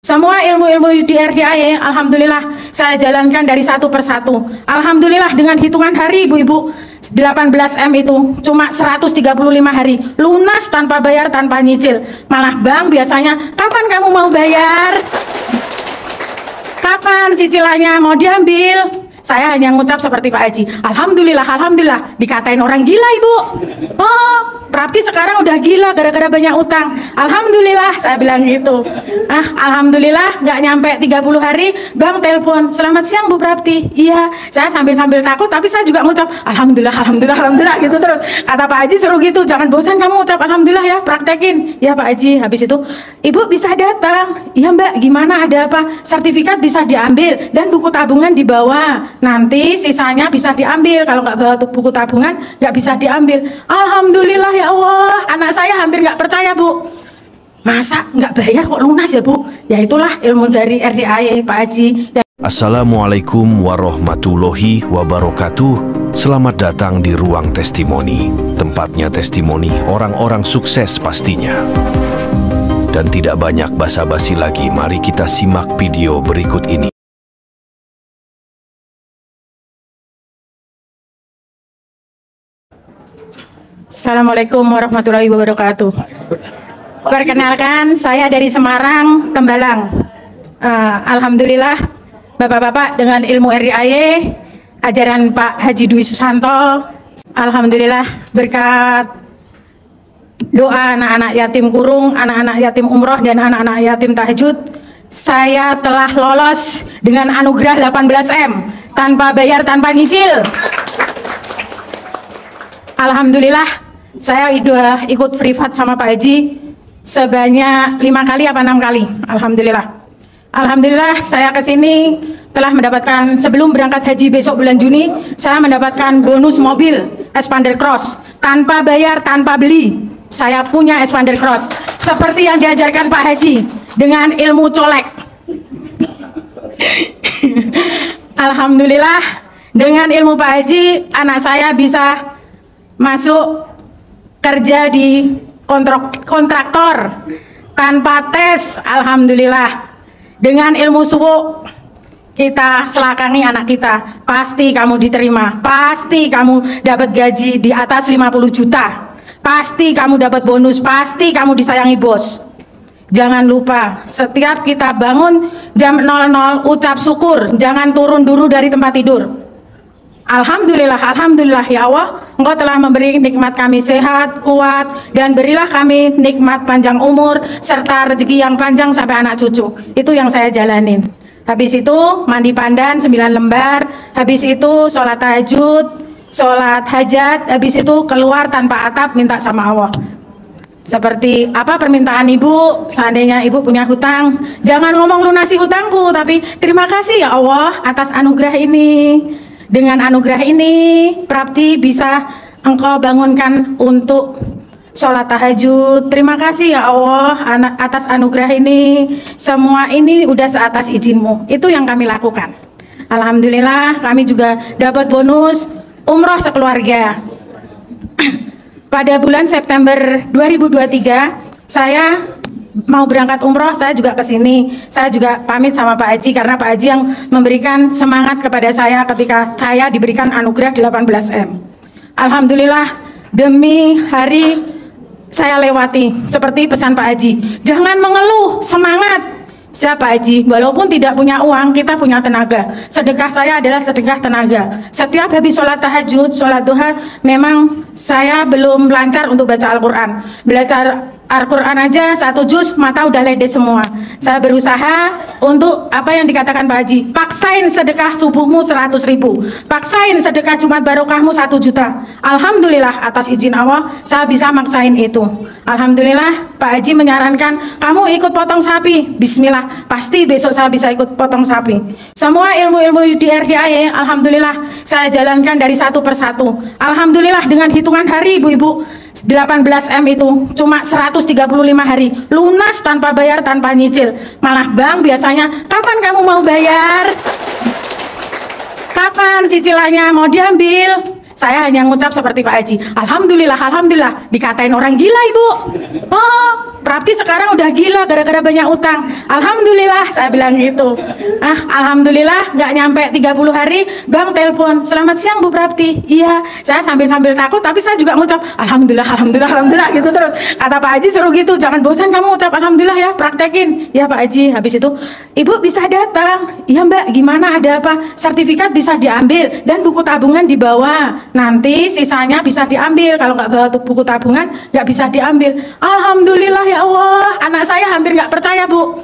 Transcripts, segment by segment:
Semua ilmu-ilmu di RDAE, alhamdulillah saya jalankan dari satu persatu. Alhamdulillah dengan hitungan hari ibu-ibu, 18M itu cuma 135 hari lunas tanpa bayar, tanpa nyicil. Malah bank biasanya, kapan kamu mau bayar? Kapan cicilannya mau diambil? Saya hanya ngucap seperti Pak Haji, alhamdulillah, alhamdulillah. Dikatain orang gila ibu. Oh, Prapti sekarang udah gila gara-gara banyak utang. Alhamdulillah, saya bilang gitu. Alhamdulillah nggak nyampe 30 hari bank telepon, selamat siang Bu Prapti. Iya, saya sambil takut tapi saya juga ngucap alhamdulillah, alhamdulillah, alhamdulillah gitu terus. Kata Pak Haji suruh gitu, jangan bosan kamu ngucap alhamdulillah ya, praktekin. Ya Pak Haji. Habis itu ibu bisa datang. Iya Mbak, gimana, ada apa? Sertifikat bisa diambil dan buku tabungan dibawa. Nanti sisanya bisa diambil. Kalau nggak bawa buku tabungan nggak bisa diambil. Alhamdulillah ya Allah. Anak saya hampir nggak percaya Bu, masa nggak bayar kok lunas ya Bu? Ya itulah ilmu dari RDAE Pak Haji. Assalamualaikum warahmatullahi wabarakatuh. Selamat datang di Ruang Testimoni. Tempatnya testimoni orang-orang sukses pastinya. Dan tidak banyak basa-basi lagi, mari kita simak video berikut ini. Assalamualaikum warahmatullahi wabarakatuh. Perkenalkan, saya dari Semarang, Tembalang. Alhamdulillah, Bapak-bapak dengan ilmu RDAE, ajaran Pak Haji Dwi Susanto, alhamdulillah berkat doa anak-anak yatim kurung, anak-anak yatim umroh, dan anak-anak yatim tahajud, saya telah lolos dengan anugerah 18M tanpa bayar, tanpa nyicil. Alhamdulillah, saya udah ikut privat sama Pak Haji sebanyak 5 kali apa 6 kali. Alhamdulillah. Alhamdulillah saya kesini telah mendapatkan, sebelum berangkat haji besok bulan Juni, saya mendapatkan bonus mobil Expander Cross tanpa bayar, tanpa beli. Saya punya Expander Cross seperti yang diajarkan Pak Haji dengan ilmu colek. Alhamdulillah dengan ilmu Pak Haji, anak saya bisa masuk kerja di kontraktor tanpa tes. Alhamdulillah dengan ilmu subuh kita selakangi anak kita, pasti kamu diterima, pasti kamu dapat gaji di atas 50 juta, pasti kamu dapat bonus, pasti kamu disayangi bos. Jangan lupa setiap kita bangun jam 00 ucap syukur, jangan turun dulu dari tempat tidur. Alhamdulillah, alhamdulillah ya Allah, Engkau telah memberi nikmat kami sehat, kuat, dan berilah kami nikmat panjang umur serta rezeki yang panjang sampai anak cucu. Itu yang saya jalanin. Habis itu mandi pandan 9 lembar, habis itu sholat tahajud, sholat hajat, habis itu keluar tanpa atap minta sama Allah. Seperti apa permintaan ibu, seandainya ibu punya hutang, jangan ngomong lunasi hutangku, tapi terima kasih ya Allah atas anugerah ini. Dengan anugerah ini, Prapti bisa Engkau bangunkan untuk sholat tahajud. Terima kasih ya Allah atas anugerah ini. Semua ini udah seatas izin-Mu. Itu yang kami lakukan. Alhamdulillah kami juga dapat bonus umroh sekeluarga. Pada bulan September 2023, saya mau berangkat umroh, saya juga ke sini. Saya juga pamit sama Pak Haji karena Pak Haji yang memberikan semangat kepada saya ketika saya diberikan anugerah 18M. Alhamdulillah demi hari saya lewati seperti pesan Pak Haji. Jangan mengeluh, semangat. Siapa Haji? Walaupun tidak punya uang, kita punya tenaga. Sedekah saya adalah sedekah tenaga. Setiap habis sholat tahajud, sholat duha, memang saya belum lancar untuk baca Al-Quran. Belajar Al-Quran aja 1 juz mata udah ledes semua. Saya berusaha untuk apa yang dikatakan Pak Haji, paksain sedekah subuhmu 100.000, paksain sedekah Jumat barokahmu 1 juta. Alhamdulillah atas izin Allah saya bisa maksain itu. Alhamdulillah Pak Haji menyarankan kamu ikut potong sapi. Bismillah, pasti besok saya bisa ikut potong sapi. Semua ilmu-ilmu di RDAE alhamdulillah saya jalankan dari satu persatu. Alhamdulillah dengan hitungan hari ibu-ibu, 18M itu cuma 135 hari lunas tanpa bayar, tanpa nyicil. Malah bank biasanya, kapan kamu mau bayar? Kapan cicilannya mau diambil? Saya hanya ngucap seperti Pak Haji, alhamdulillah, alhamdulillah. Dikatain orang gila ibu. Oh, Prapti sekarang udah gila gara-gara banyak utang. Alhamdulillah, saya bilang gitu. Alhamdulillah nggak nyampe 30 hari, Bang telepon, selamat siang Bu Prapti. Iya, saya sambil takut, tapi saya juga ngucap Alhamdulillah, Alhamdulillah, Alhamdulillah gitu terus. Kata Pak Haji suruh gitu, jangan bosan kamu ucap Alhamdulillah ya, praktekin. Ya Pak Haji, habis itu, Ibu bisa datang. Iya Mbak, gimana, ada apa? Sertifikat bisa diambil dan buku tabungan dibawa. Nanti sisanya bisa diambil. Kalau nggak bawa buku tabungan, nggak bisa diambil. Alhamdulillah ya Allah, anak saya hampir nggak percaya Bu.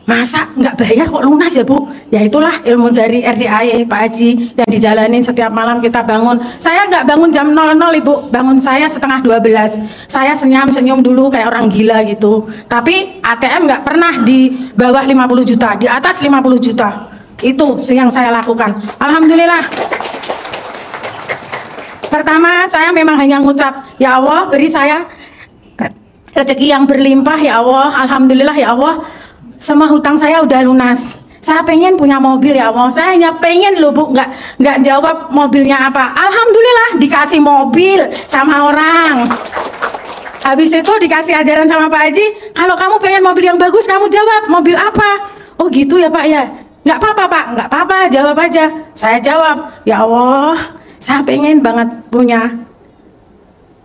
Masa nggak bayar kok lunas ya Bu? Ya itulah ilmu dari RDAY Pak Haji yang dijalanin setiap malam kita bangun. Saya nggak bangun jam 00 Ibu, bangun saya setengah 12. Saya senyum dulu kayak orang gila gitu. Tapi ATM nggak pernah di bawah 50 juta, di atas 50 juta. Itu yang saya lakukan. Alhamdulillah. Pertama saya memang hanya ngucap, ya Allah beri saya rezeki yang berlimpah ya Allah. Alhamdulillah ya Allah, semua hutang saya udah lunas. Saya pengen punya mobil ya Allah. Saya hanya pengen loh Bu, nggak jawab mobilnya apa. Alhamdulillah dikasih mobil sama orang. Habis itu dikasih ajaran sama Pak Haji, kalau kamu pengen mobil yang bagus kamu jawab mobil apa. Oh gitu ya Pak ya. Nggak apa-apa Pak, nggak apa-apa, jawab aja. Saya jawab, ya Allah, saya pengen banget punya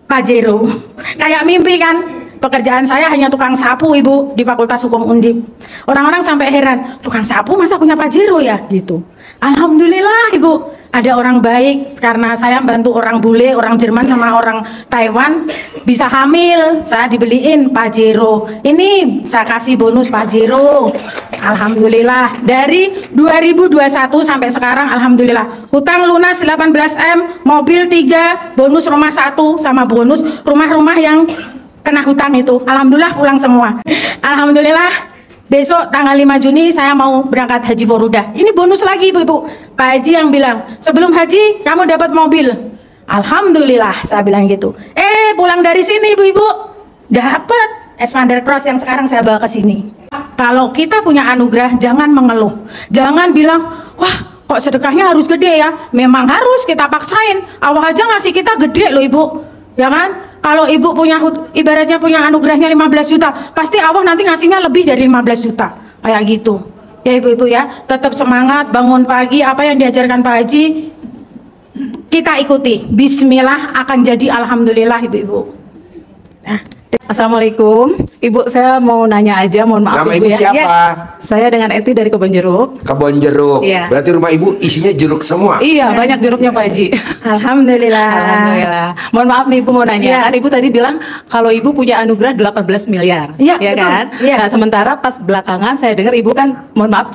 Pajero. Kayak mimpi kan. Pekerjaan saya hanya tukang sapu Ibu di Fakultas Hukum Undip. Orang-orang sampai heran, tukang sapu masa punya Pajero ya gitu. Alhamdulillah Ibu, ada orang baik karena saya bantu orang bule, orang Jerman sama orang Taiwan bisa hamil, saya dibeliin Pajero. Ini saya kasih bonus Pajero. Alhamdulillah dari 2021 sampai sekarang alhamdulillah. Hutang lunas 18M, mobil 3, bonus rumah 1 sama bonus rumah-rumah yang kena hutang itu. Alhamdulillah pulang semua. Alhamdulillah besok tanggal 5 Juni saya mau berangkat haji Forudah. Ini bonus lagi Ibu. Pak Haji yang bilang, sebelum haji kamu dapat mobil. Alhamdulillah saya bilang gitu. Pulang dari sini Ibu-ibu dapat Expander Cross yang sekarang saya bawa ke sini. Kalau kita punya anugerah jangan mengeluh. Jangan bilang, wah kok sedekahnya harus gede ya. Memang harus kita paksain. Allah aja ngasih kita gede loh Ibu. Ya kan? Kalau Ibu punya, ibaratnya punya anugerahnya 15 juta, pasti Allah nanti ngasihnya lebih dari 15 juta. Kayak gitu. Ya Ibu-ibu ya, tetap semangat, bangun pagi, apa yang diajarkan Pak Haji, kita ikuti. Bismillah akan jadi alhamdulillah Ibu-ibu. Nah. Assalamualaikum, Ibu, saya mau nanya aja, mohon maaf. Nama Ibu ya. siapa? Ya, saya dengan Eti dari Kebon Jeruk. Kebon Jeruk. Iya. Berarti rumah Ibu isinya jeruk semua? Iya, banyak jeruknya Pak Haji. Alhamdulillah. Alhamdulillah. Mohon maaf nih Ibu mau nanya, Ya. kan Ibu tadi bilang kalau Ibu punya anugerah 18 miliar. Iya, ya betul. kan? Iya. Nah, sementara pas belakangan saya dengar Ibu kan, mohon maaf,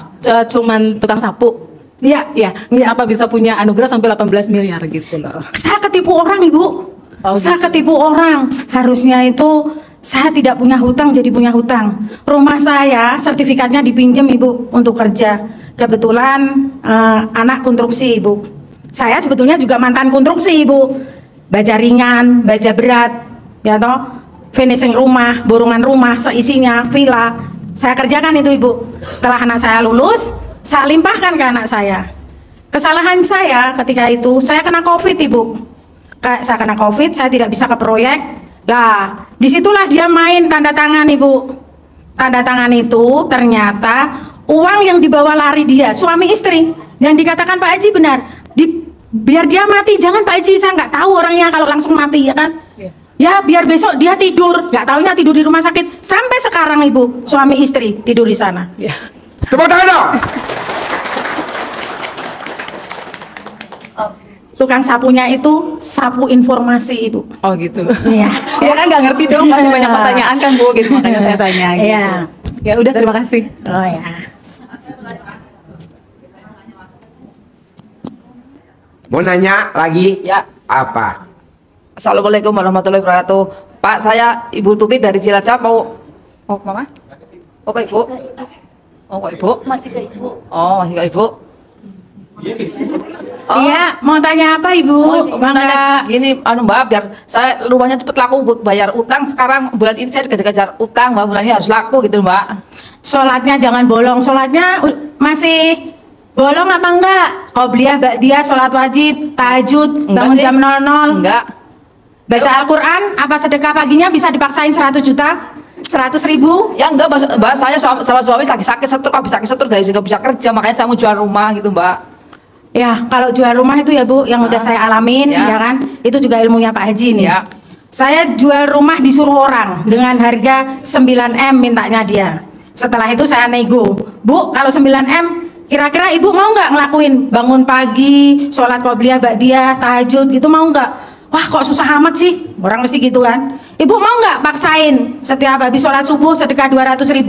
cuman tukang sapu. Iya. Ya, kenapa bisa punya anugerah sampai 18 miliar gitu loh. Saya ketipu orang Ibu. Saya ketipu orang. Harusnya itu saya tidak punya hutang jadi punya hutang. Rumah saya sertifikatnya dipinjam Ibu untuk kerja. Kebetulan anak konstruksi Ibu. Saya sebetulnya juga mantan konstruksi Ibu. Baja ringan, baja berat, ya toh, finishing rumah, borongan rumah, seisinya, villa. Saya kerjakan itu Ibu. Setelah anak saya lulus, saya limpahkan ke anak saya. Kesalahan saya ketika itu, saya kena COVID Ibu. Saya kena COVID, saya tidak bisa ke proyek. Lah, disitulah dia main tanda tangan Ibu. Tanda tangan itu ternyata uang yang dibawa lari dia, suami istri. Yang dikatakan Pak Haji benar. Biar dia mati, jangan Pak Haji, saya nggak tahu orangnya kalau langsung mati ya kan. Ya biar besok dia tidur, nggak taunya tidur di rumah sakit. Sampai sekarang Ibu, suami istri tidur di sana. Tepuk tangan dong. Tukang sapunya itu sapu informasi Ibu. Oh gitu. Iya. Ya kan nggak ngerti dong, masih banyak pertanyaan kan Bu, gitu makanya saya tanya gitu. Iya. Ya udah, terima kasih. Oh ya. Mau nanya lagi? Ya. Apa? Assalamualaikum warahmatullahi wabarakatuh. Pak, saya Ibu Tuti dari Cilacap mau kemana? Oh ke Ibu? Oh ke Ibu? Masih ke Ibu. Oh masih ke Ibu? Iya, mau tanya apa Ibu? Bangga. Gini, Mbak, biar saya rumahnya cepet laku buat bayar utang. Sekarang bulan ini saya dikejar-kejar utang, Mbak, bulan ini harus laku gitu Mbak. Sholatnya jangan bolong. Sholatnya masih bolong apa enggak? Qobliyah, ba'diyah, sholat wajib, tahajud, bangun sih. jam 00. Enggak. Baca Al-Quran, apa sedekah paginya bisa dipaksain 100 juta? 100.000. Ya enggak Mbak, saya sama suami lagi sakit stroke, habis sakit stroke dari nggak bisa kerja, makanya saya mau jual rumah gitu Mbak. Ya, kalau jual rumah itu ya Bu, yang udah saya alamin, ya kan, itu juga ilmunya Pak Haji nih. Ya. Saya jual rumah disuruh orang dengan harga 9M mintanya dia. Setelah itu saya nego, Bu, kalau 9M, kira-kira Ibu mau nggak ngelakuin bangun pagi, sholat qobliyah, ba'diyah, tahajud, gitu mau nggak? Wah, kok susah amat sih, orang mesti gitu kan. Ibu mau nggak paksain setiap habis sholat subuh sedekah 200.000?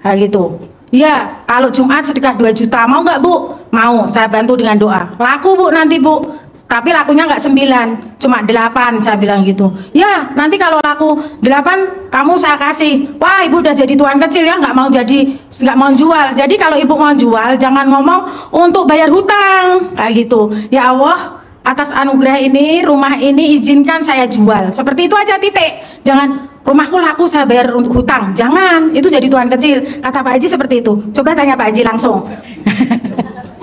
Nah gitu. Ya, kalau Jumat sedekah 2 juta, mau nggak Bu? Mau, saya bantu dengan doa. Laku Bu nanti Bu, tapi lakunya nggak 9, cuma 8, saya bilang gitu. Ya, nanti kalau laku 8, kamu saya kasih. Wah, Ibu udah jadi tuan kecil ya, nggak mau jual. Jadi kalau Ibu mau jual, jangan ngomong untuk bayar hutang, kayak gitu. Ya Allah, atas anugerah ini, rumah ini izinkan saya jual. Seperti itu aja, titik. Jangan rumahku laku saya bayar hutang. Jangan, itu jadi tuan kecil. Kata Pak Haji seperti itu. Coba tanya Pak Haji langsung.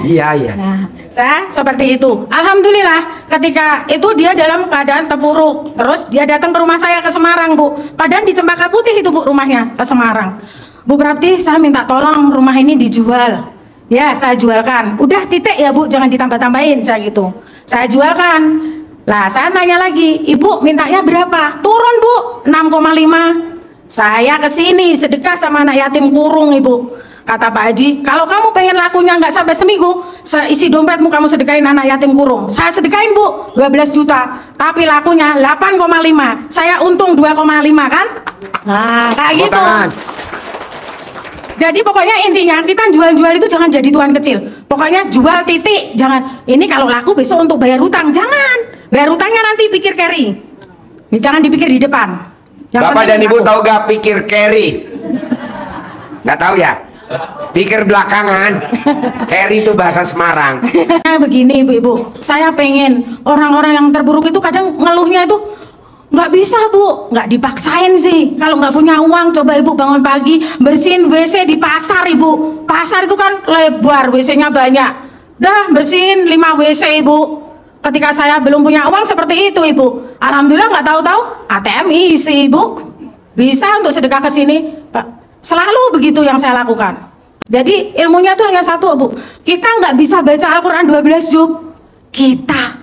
Iya, iya. Nah, saya seperti itu. Alhamdulillah, ketika itu dia dalam keadaan terpuruk. Terus dia datang ke rumah saya ke Semarang, Bu. Padahal di Cempaka Putih itu Bu rumahnya, ke Semarang. Bu Prapti, saya minta tolong rumah ini dijual. Ya, saya jualkan. Udah titik ya Bu, jangan ditambah-tambahin, saya gitu. Saya jualkan. Lah, saya nanya lagi, Ibu mintanya berapa? Turun Bu, 6,5. Saya kesini sedekah sama anak yatim kurung, Ibu. Kata Pak Haji, kalau kamu pengen lakunya nggak sampai seminggu, isi dompetmu kamu sedekahin anak yatim kurung. Saya sedekahin Bu, 12 juta. Tapi lakunya 8,5. Saya untung 2,5 kan? Nah, kayak gitu. Jadi pokoknya intinya kita jual-jual itu jangan jadi tuan kecil. Pokoknya jual titik. Jangan, ini kalau laku besok untuk bayar hutang. Jangan. Bayar hutangnya nanti pikir carry. Jangan dipikir di depan. Bapak dan Ibu tahu gak pikir carry? Nggak tahu ya? Pikir belakangan. Carry itu bahasa Semarang. Begini Ibu-ibu, saya pengen orang-orang yang terburuk itu kadang ngeluhnya itu nggak bisa Bu, nggak dipaksain sih. Kalau nggak punya uang, coba Ibu bangun pagi bersihin WC di pasar Ibu. Pasar itu kan lebar, WC-nya banyak. Dah bersihin 5 WC Ibu. Ketika saya belum punya uang seperti itu Ibu. Alhamdulillah nggak tahu-tahu ATM isi Ibu. Bisa untuk sedekah ke sini Pak. Selalu begitu yang saya lakukan. Jadi ilmunya tuh hanya satu Bu. Kita nggak bisa baca Al-Quran 12 juz. Kita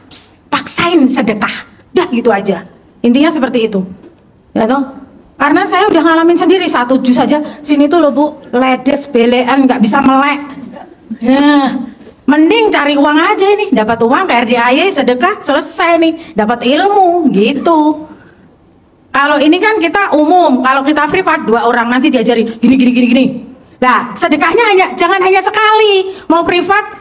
paksain sedekah. Dah gitu aja. Intinya seperti itu. Ya toh? Karena saya udah ngalamin sendiri 1 juz saja. Sini tuh loh Bu, ledes, belean, nggak bisa melek. Ya, mending cari uang aja ini. Dapat uang ke RDAY, sedekah, selesai nih. Dapat ilmu gitu. Kalau ini kan kita umum, kalau kita privat 2 orang nanti diajarin gini. Nah, sedekahnya jangan hanya sekali. Mau privat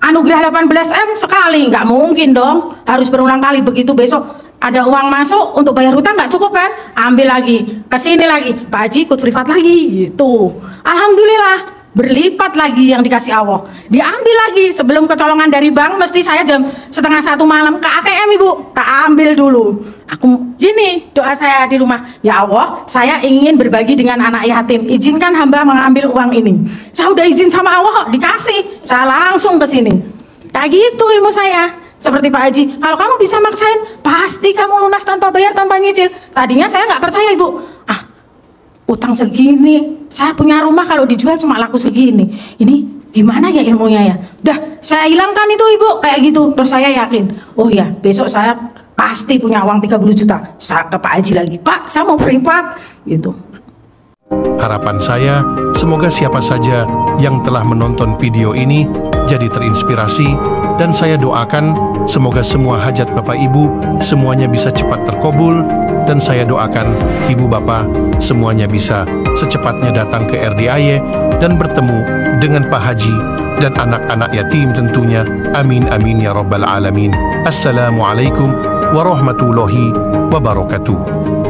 anugerah 18M sekali, nggak mungkin dong. Harus berulang kali. Begitu besok ada uang masuk untuk bayar hutang nggak cukup kan? Ambil lagi, kesini lagi, Pak Haji ikut privat lagi, gitu. Alhamdulillah. Berlipat lagi yang dikasih Allah. Diambil lagi sebelum kecolongan dari bank, mesti saya jam 1:30 malam ke ATM Ibu, tak ambil dulu. Aku gini doa saya di rumah, ya Allah, saya ingin berbagi dengan anak yatim, izinkan hamba mengambil uang ini. Saya udah izin sama Allah, dikasih, saya langsung ke sini. Kayak gitu ilmu saya. Seperti Pak Haji, kalau kamu bisa maksain, pasti kamu lunas tanpa bayar, tanpa nyicil. Tadinya saya nggak percaya Ibu. Utang segini, saya punya rumah kalau dijual cuma laku segini. Ini gimana ya ilmunya ya? Udah, saya hilangkan itu Ibu, kayak gitu. Terus saya yakin, oh ya besok saya pasti punya uang 30 juta. Saya ke Pak Haji lagi, Pak saya mau privat, gitu. Harapan saya, semoga siapa saja yang telah menonton video ini jadi terinspirasi, dan saya doakan semoga semua hajat Bapak Ibu semuanya bisa cepat terkabul, dan saya doakan Ibu Bapak semuanya bisa secepatnya datang ke RDAY dan bertemu dengan Pak Haji dan anak-anak yatim tentunya. Amin amin ya rabbal alamin. Assalamualaikum warahmatullahi wabarakatuh.